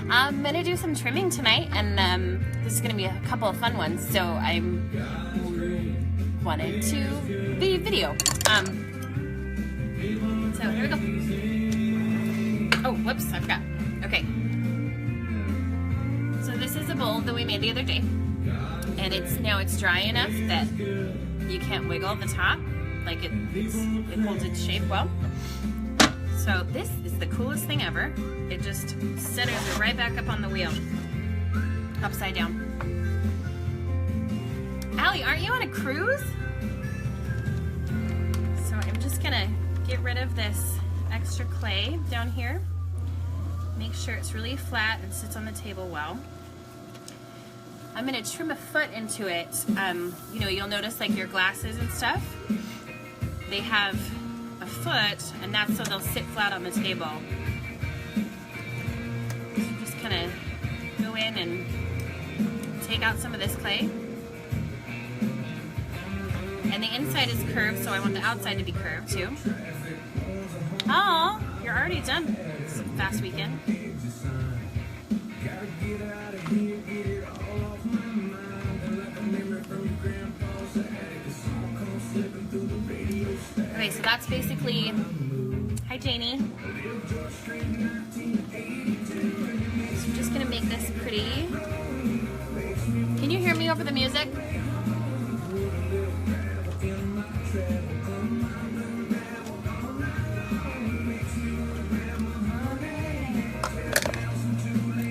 I'm gonna do some trimming tonight, and this is gonna be a couple of fun ones. So I wanted to be video. So here we go. Oh, whoops, I forgot. Okay. So this is a bowl that we made the other day, and it's dry enough that you can't wiggle the top, like it holds its shape well. So this is the coolest thing ever. It just centers it right back up on the wheel, upside down. Allie, aren't you on a cruise? So I'm just gonna get rid of this extra clay down here. Make sure it's really flat and sits on the table well. I'm gonna trim a foot into it. You know, you'll notice like your glasses and stuff, they have a foot, and that's so they'll sit flat on the table. So just kind of go in and take out some of this clay. And the inside is curved, so I want the outside to be curved too. Oh, you're already done. It's a fast weekend. Okay, so that's basically, hi Janie. So I'm just gonna make this pretty. Can you hear me over the music?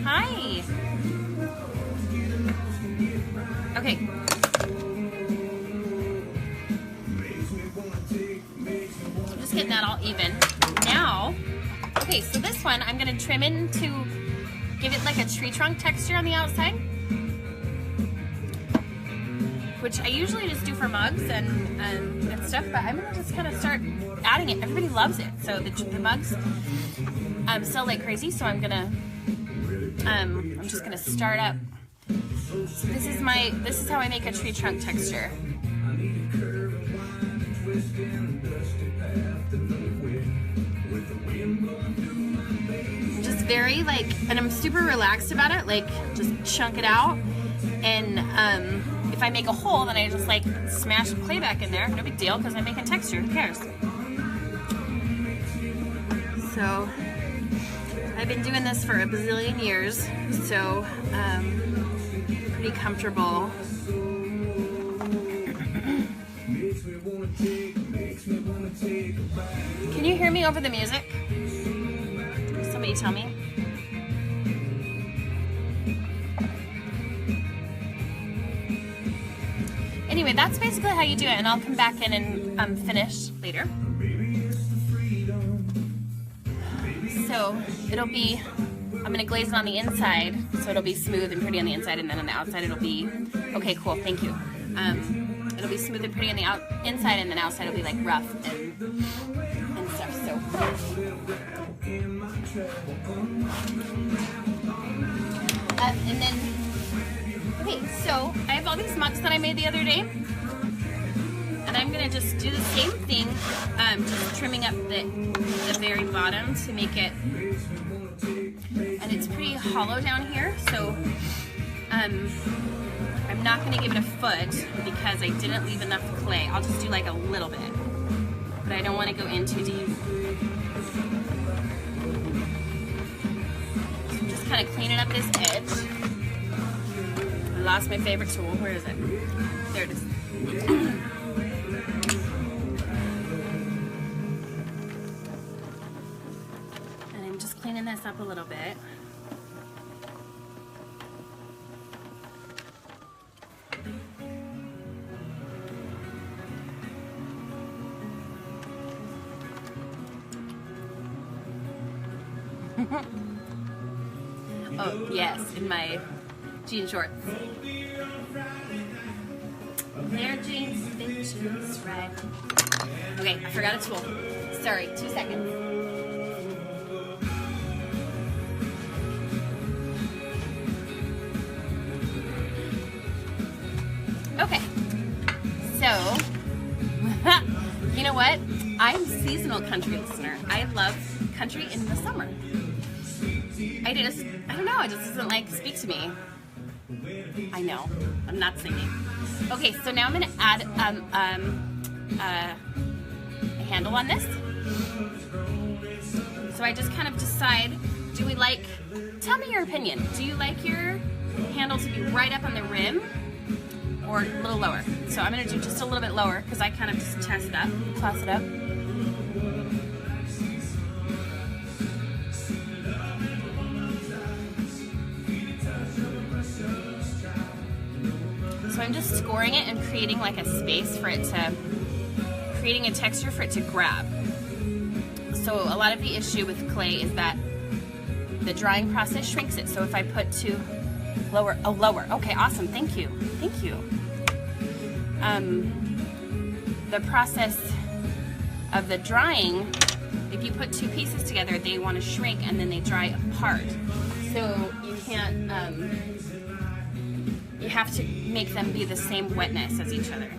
Hi. Okay. Getting that all even. Now, okay, so this one I'm going to trim in to give it like a tree trunk texture on the outside, which I usually just do for mugs and stuff, but I'm going to just kind of start adding it. Everybody loves it, so the mugs sell like crazy, so I'm just going to start up. So this is how I make a tree trunk texture. Just very like, and I'm super relaxed about it, like just chunk it out, and if I make a hole, then I just like smash the clay back in there. No big deal, because I'm making texture, who cares? So I've been doing this for a bazillion years, so pretty comfortable. Can you hear me over the music? Somebody tell me. Anyway, that's basically how you do it, and I'll come back in and finish later. So it'll be, I'm going to glaze it on the inside, so it'll be smooth and pretty on the inside, and then on the outside it'll be, okay, cool, thank you. It'll be smooth and pretty on the inside, and then outside it'll be like rough and stuff. So, and then, okay, so I have all these mugs that I made the other day, and I'm gonna just do the same thing, just trimming up the very bottom to make it, and it's pretty hollow down here, so I'm not going to give it a foot because I didn't leave enough clay. I'll just do like a little bit, but I don't want to go in too deep. So I'm just kind of cleaning up this edge. I lost my favorite tool. Where is it? There it is. And I'm just cleaning this up a little bit. Oh, yes, in my jean shorts. Their jeans fit just right. Okay, I forgot a tool. Sorry, 2 seconds. Okay, so, you know what? I'm a seasonal country listener. I love country in the summer. I don't know, it just doesn't like speak to me. I know, I'm not singing. Okay, so now I'm gonna add a handle on this. So I just kind of decide, tell me your opinion. Do you like your handle to be right up on the rim or a little lower? So I'm gonna do just a little bit lower because I kind of just toss it up. So I'm just scoring it and creating like a space for it to, creating a texture for it to grab. So a lot of the issue with clay is that the drying process shrinks it. So if I put too lower, okay, awesome, thank you. The process of the drying, if you put two pieces together, they want to shrink and then they dry apart. So you can't, you have to make them be the same wetness as each other.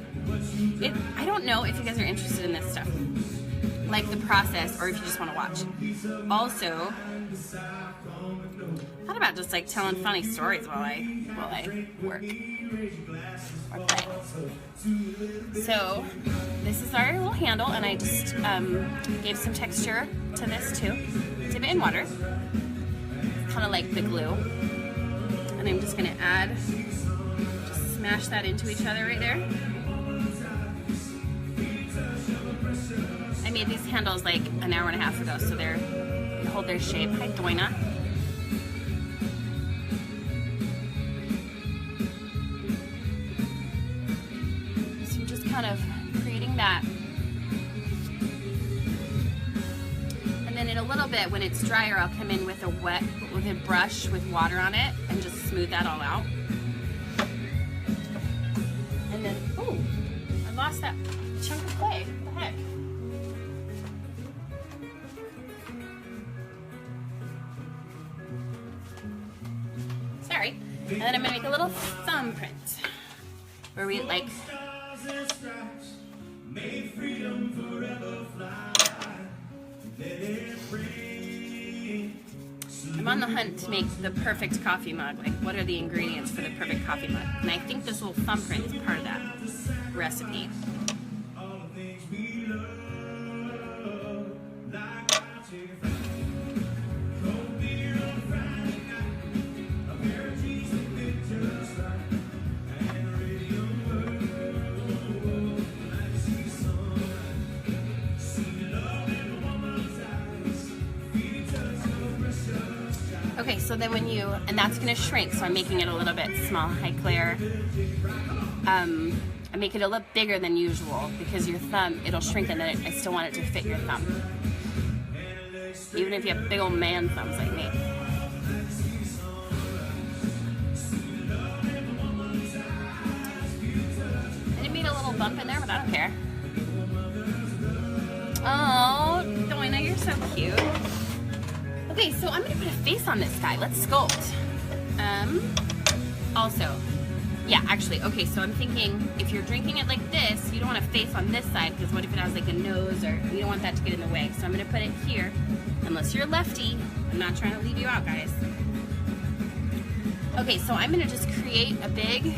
I don't know if you guys are interested in this stuff, like the process, or if you just want to watch. Also, thought about just like telling funny stories while I work or play. So this is our little handle, and I just gave some texture to this too. Dip it in water, kind of like the glue, and I'm just gonna just smash that into each other right there. I made these handles like an hour and a half ago, so they hold their shape. Hi, Doina. So I'm just kind of creating that. And then in a little bit, when it's drier, I'll come in with a brush with water on it and just smooth that all out. And then, ooh, I lost that chunk of clay. What the heck? Sorry. And then I'm gonna make a little thumbprint where we like. I'm on the hunt to make the perfect coffee mug. Like, what are the ingredients for the perfect coffee mug? And I think this little thumbprint is part of that recipe. Okay, so then and that's gonna shrink, so I'm making it a little bit small. Hi, Claire. I make it a little bigger than usual because your thumb, it'll shrink, and then I still want it to fit your thumb. Even if you have big old man thumbs like me. And it made a little bump in there, but I don't care. Oh, Doina, you're so cute. Okay, so I'm gonna put a face on this guy. Let's sculpt. Also, yeah, actually, okay, so I'm thinking if you're drinking it like this, you don't want a face on this side, because what if it has like a nose, or you don't want that to get in the way. So I'm gonna put it here, unless you're lefty. I'm not trying to leave you out, guys. Okay, so I'm gonna just create a big,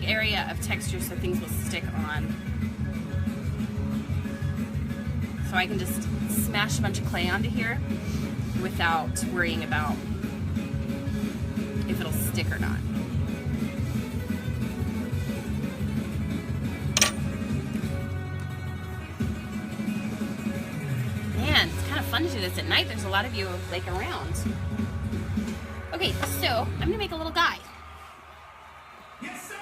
area of texture so things will stick on. So I can just smash a bunch of clay onto here without worrying about if it'll stick or not. Man, it's kind of fun to do this at night. There's a lot of you like around. Okay, so I'm gonna make a little guy. Yes, sir.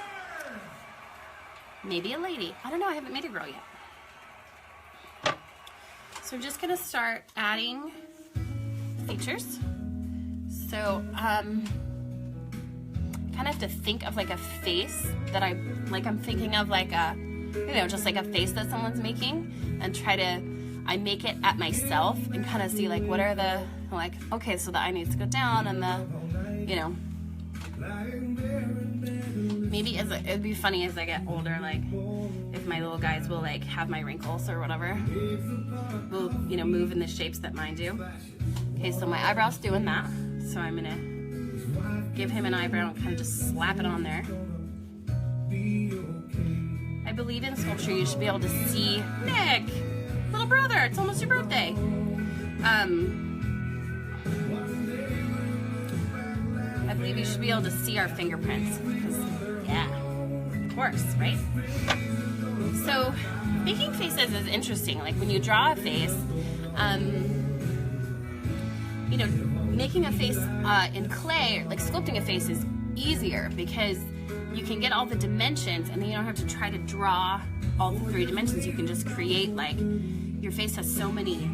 Maybe a lady. I don't know, I haven't made a girl yet. So I'm just gonna start adding features. So kind of have to think of like a face that I'm thinking of like a, just like a face that someone's making, and I make it at myself and kind of see like what are the, like, okay, so the eye needs to go down, and the, maybe it'd be funny as I get older, like if if my little guys will like have my wrinkles or whatever. Will, you know, move in the shapes that mine do. Okay, so my eyebrow's doing that. So I'm gonna give him an eyebrow and kind of just slap it on there. I believe in sculpture you should be able to see, Nick, little brother, it's almost your birthday. I believe you should be able to see our fingerprints, because, yeah, of course, right? So, making faces is interesting. Like when you draw a face, you know, making a face in clay, like sculpting a face is easier because you can get all the dimensions and then you don't have to try to draw all the 3 dimensions. You can just create, like, your face has so many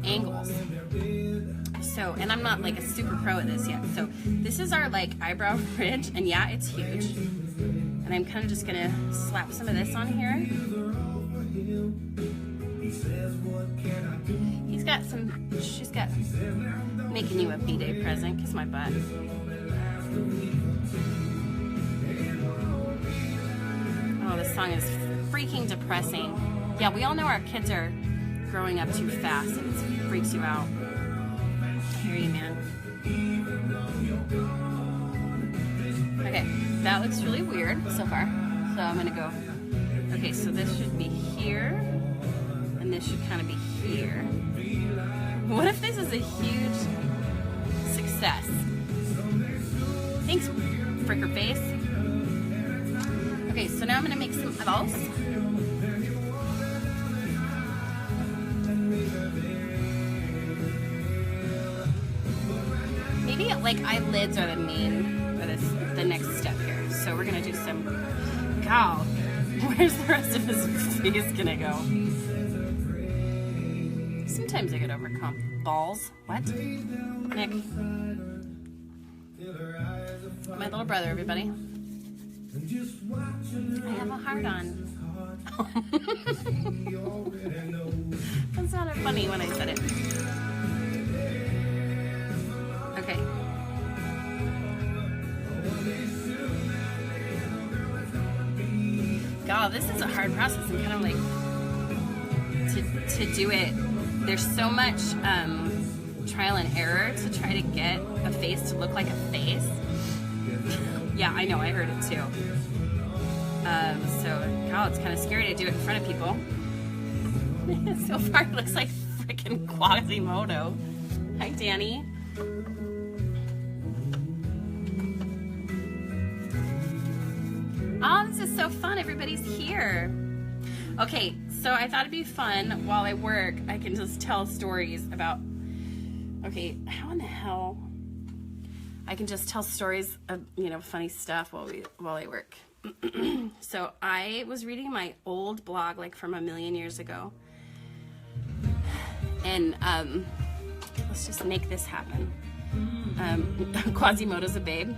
angles. So, and I'm not like a super pro at this yet. So this is our like eyebrow ridge, and yeah, it's huge. And I'm kind of just gonna slap some of this on here. He's got some, she's got, making you a B-Day present, kiss my butt. Oh, this song is freaking depressing. Yeah, we all know our kids are growing up too fast and it freaks you out. I hear you, man. Okay, that looks really weird so far. So I'm gonna go, okay, so this should be here, and this should kind of be here. What if this is a huge success? Thanks, fricker face. Okay, so now I'm gonna make some eyeballs. Maybe like eyelids are the main, or the next step here. So we're gonna do some, God, where's the rest of his face gonna go? Sometimes I get overcome. Balls, what? Nick. My little brother, everybody. I have a heart on. That sounded funny when I said it. Okay. God, this is a hard process. I'm kind of like, to do it, there's so much trial and error to try to get a face to look like a face. Yeah, I know, I heard it too. So, God, it's kind of scary to do it in front of people. So far, it looks like freaking Quasimodo. Hi, Danny. Oh, this is so fun. Everybody's here. Okay, so I thought it'd be fun while I work. I can just tell stories about, okay, how in the hell? I can just tell stories of, you know, funny stuff while I work. So I was reading my old blog, like from a million years ago. And let's just make this happen. Quasimodo's a babe.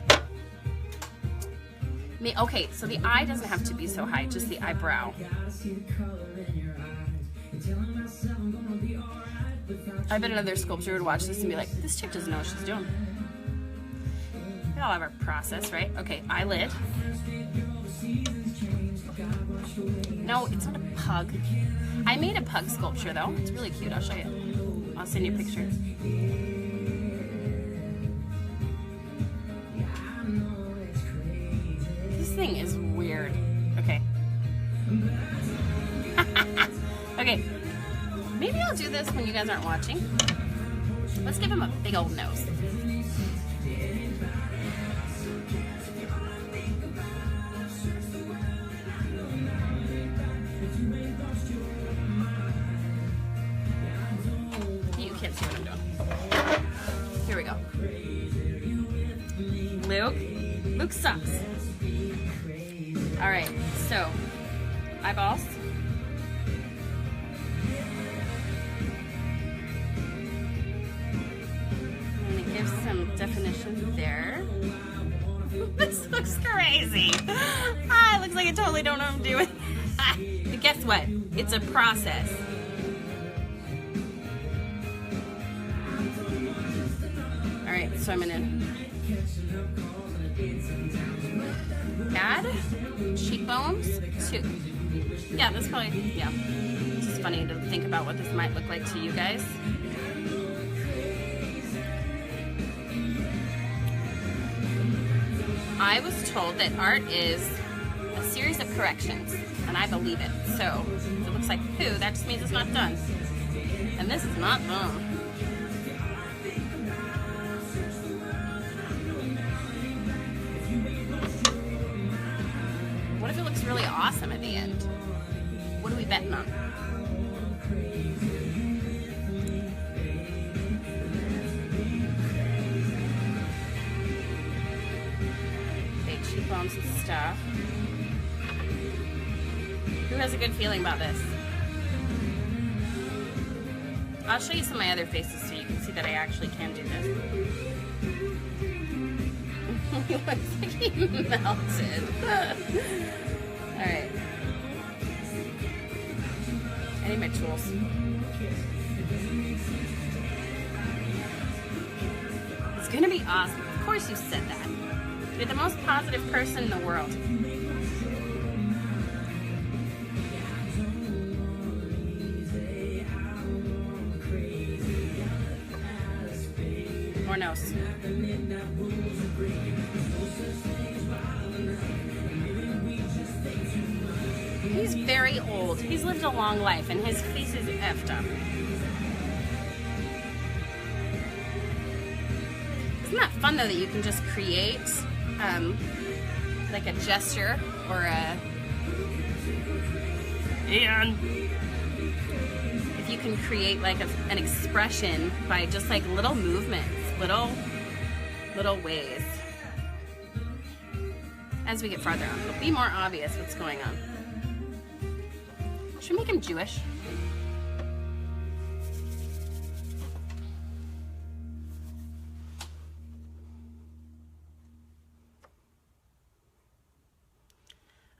Okay, so the eye doesn't have to be so high, just the eyebrow. I bet another sculptor would watch this and be like, this chick doesn't know what she's doing. We all have our process, right? Okay, eyelid. No, it's not a pug. I made a pug sculpture though. It's really cute. I'll show you. I'll send you pictures. This thing is weird. Okay. Okay. Maybe I'll do this when you guys aren't watching. Let's give him a big old nose. You can't see what I'm doing. Here we go. Luke sucks. All right, so eyeballs. I'm gonna give some definition there. This looks crazy. It looks like I totally don't know what I'm doing. But guess what? It's a process. All right, so I'm gonna add cheekbones to Yeah, that's probably, yeah. It's just funny to think about what this might look like to you guys. I was told that art is a series of corrections, and I believe it. So, if it looks like poo, that just means it's not done. And this is not done. What if it looks really awesome at the end? What are we betting on? Cheekbones and stuff. Who has a good feeling about this? I'll show you some of my other faces so you can see that I actually can do this. He looks like he melted. Alright. I need my tools. It's gonna be awesome. Of course you said that. You're the most positive person in the world. More nose. He's very old. He's lived a long life and his face is effed up. Isn't that fun though that you can just create like a gesture or and if you can create like an expression by just like little movements, little ways. As we get farther on, it'll be more obvious what's going on. Should we make him Jewish?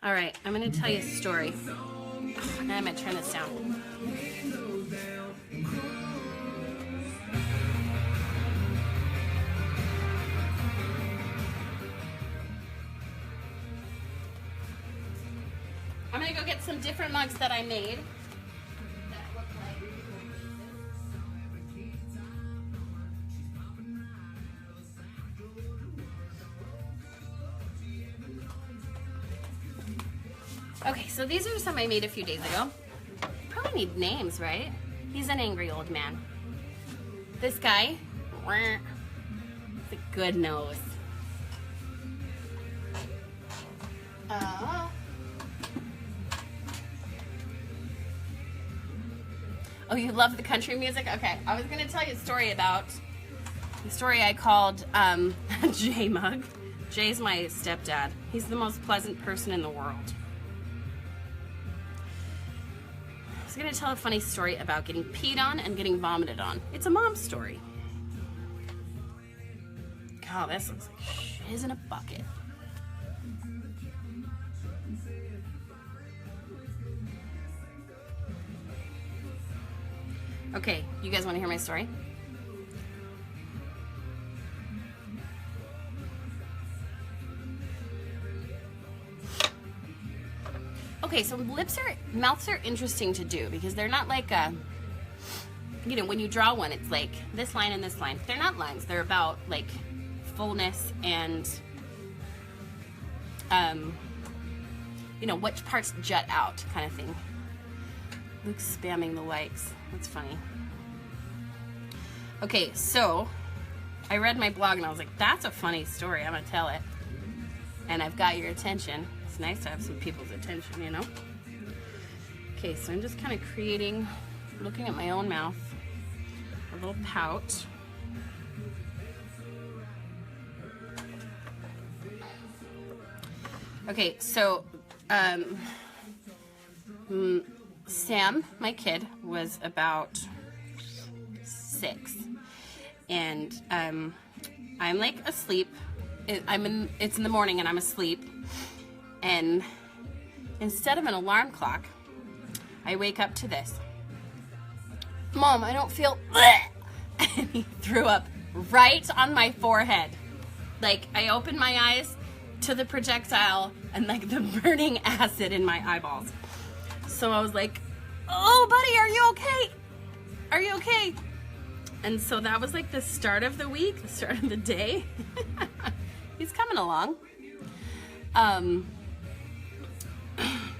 All right, I'm going to tell you a story. Now I'm going to turn this down. I'm going to go get some different mugs that I made. Okay, so these are some I made a few days ago. Probably need names, right? He's an angry old man. This guy, it's a good nose. Oh, you love the country music? Okay, I was gonna tell you a story about the story I called Jay Mug. Jay's my stepdad. He's the most pleasant person in the world. I was gonna tell a funny story about getting peed on and getting vomited on. It's a mom story. God, this looks like shiz in a bucket. Okay, you guys want to hear my story? Okay, so mouths are interesting to do because they're not like you know, when you draw one, it's like this line and this line. They're not lines. They're about like fullness and you know, which parts jut out kind of thing. Luke's spamming the likes. That's funny. Okay, so I read my blog and I was like, that's a funny story. I'm gonna tell it. And I've got your attention. It's nice to have some people's attention, you know? Okay, so I'm just kind of creating, looking at my own mouth, a little pout. Okay, so Sam, my kid, was about 6, and I'm like asleep. It's in the morning and I'm asleep, and instead of an alarm clock, I wake up to this. Mom, I don't feel, and he threw up right on my forehead. Like, I opened my eyes to the projectile and like the burning acid in my eyeballs. so I was like, oh, buddy, are you okay? Are you okay? And so that was like the start of the week, the start of the day. He's coming along.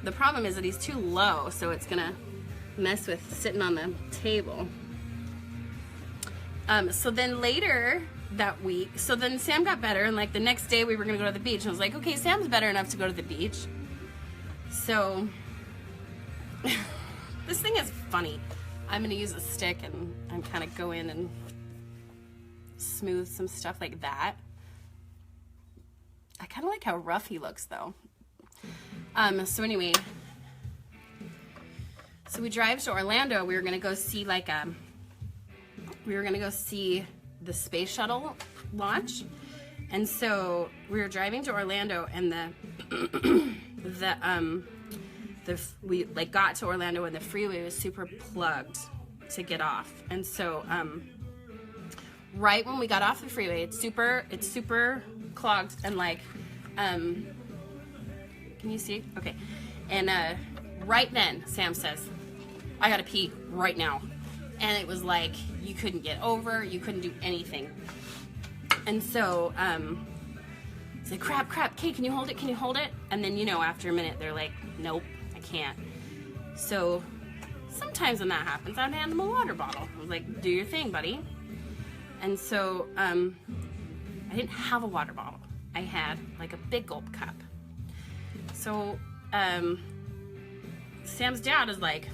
The problem is that he's too low, so it's gonna mess with sitting on the table. So then later that week, so then Sam got better, and like the next day we were gonna go to the beach, and I was like, okay, Sam's better enough to go to the beach. So this thing is funny. I'm gonna use a stick and kind of go in and smooth some stuff like that. I kind of like how rough he looks though. So anyway, so we drive to Orlando. We were gonna go see the space shuttle launch, and so we were driving to Orlando, and we like got to Orlando and the freeway was super plugged to get off, and so right when we got off the freeway, it's super clogged, and like can you see? Okay. And right then Sam says, I gotta pee right now. And it was like you couldn't get over, you couldn't do anything. And so it's like, crap, Kate, can you hold it? And then, you know, after a minute they're like, nope, I can't. So sometimes when that happens, I'd hand them a water bottle. I was like, do your thing, buddy. And so I didn't have a water bottle. I had like a big gulp cup. So Sam's dad is like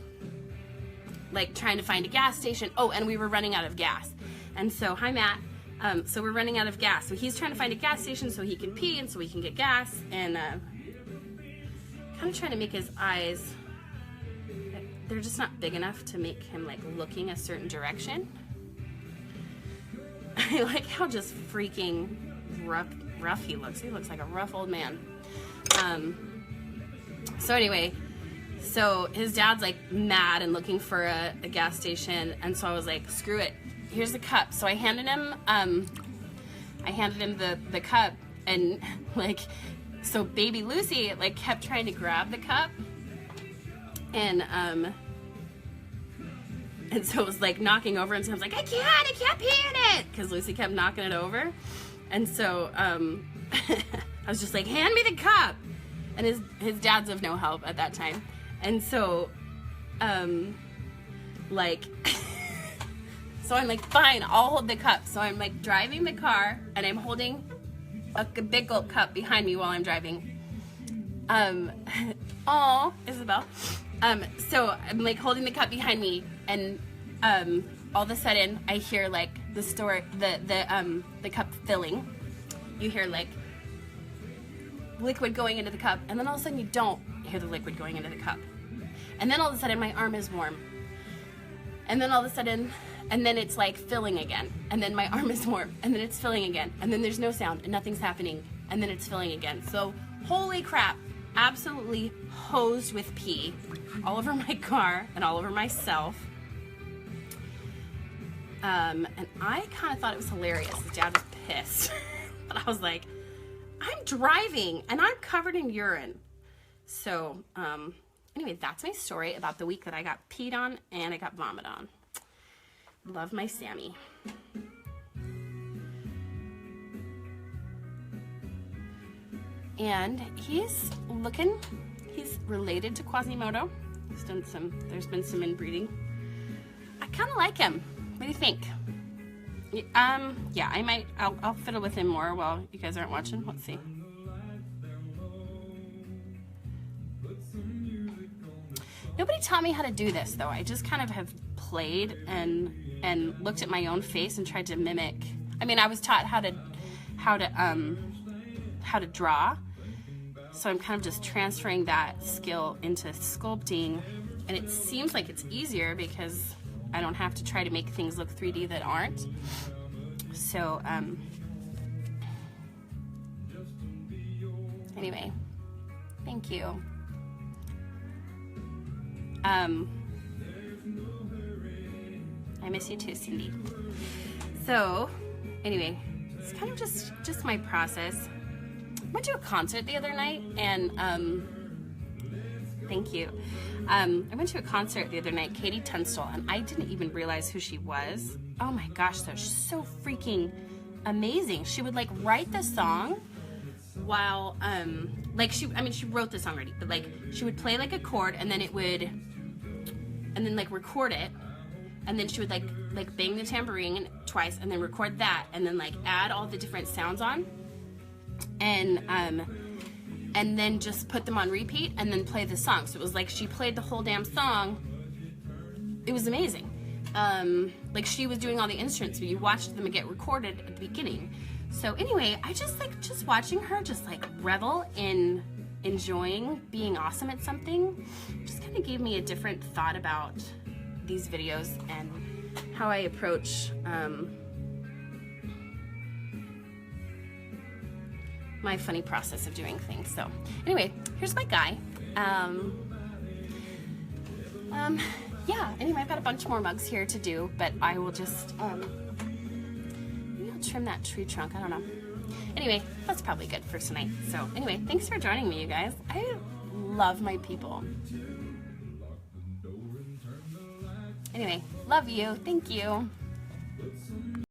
trying to find a gas station. Oh, and we were running out of gas. And so, hi Matt. So we're running out of gas. So he's trying to find a gas station so he can pee and so we can get gas. And kind of trying to make his eyes, they're just not big enough to make him like looking a certain direction. I like how just freaking rough he looks. He looks like a rough old man. So anyway, so his dad's like mad and looking for a gas station, and so I was like, screw it, here's the cup. So I handed him the cup, and like, so baby Lucy like kept trying to grab the cup, and so it was like knocking over, and so I was like, I can't pee in it, because Lucy kept knocking it over. And so I was just like, hand me the cup. And his dad's of no help at that time. And so like so I'm like, fine, I'll hold the cup. So I'm like driving the car, and I'm holding a big gulp cup behind me while I'm driving. Aw, Isabel. So I'm like holding the cup behind me, and all of a sudden I hear like the cup filling. You hear like liquid going into the cup, and then all of a sudden you don't hear the liquid going into the cup. And then all of a sudden my arm is warm. And then all of a sudden, and then it's like filling again. And then my arm is warm, and then it's filling again. And then there's no sound and nothing's happening, and then it's filling again. So holy crap, absolutely hosed with pee all over my car and all over myself. And I kind of thought it was hilarious. His dad was pissed. But I was like, I'm driving and I'm covered in urine. So anyway, that's my story about the week that I got peed on and I got vomited on. Love my Sammy. And he's related to Quasimodo. There's been some inbreeding. I kind of like him. What do you think? Yeah, I'll fiddle with him more while you guys aren't watching. Let's see. Nobody taught me how to do this though. I just kind of have played and looked at my own face and tried to mimic. I mean, I was taught how to draw. So I'm kind of just transferring that skill into sculpting, and it seems like it's easier because I don't have to try to make things look 3D that aren't. So, anyway, thank you. I miss you too, Cindy. So, anyway, it's kind of just my process. I went to a concert the other night, and thank you. I went to a concert the other night, Katie Tunstall, and I didn't even realize who she was. Oh my gosh, though, she's so freaking amazing. She would like write the song while, like she wrote the song already, but like she would play like a chord and then it would, and then like record it, and then she would like bang the tambourine twice and then record that and then like add all the different sounds on, and then just put them on repeat and then play the song. So it was like she played the whole damn song. It was amazing. Like she was doing all the instruments, but you watched them get recorded at the beginning. So anyway, I just watching her just like revel in enjoying being awesome at something just kind of gave me a different thought about these videos and how I approach my funny process of doing things. So anyway, here's my guy. Yeah, anyway, I've got a bunch more mugs here to do, but I will just maybe I'll trim that tree trunk, I don't know. Anyway, that's probably good for tonight. So anyway, thanks for joining me, you guys. I love my people. Anyway, love you, thank you.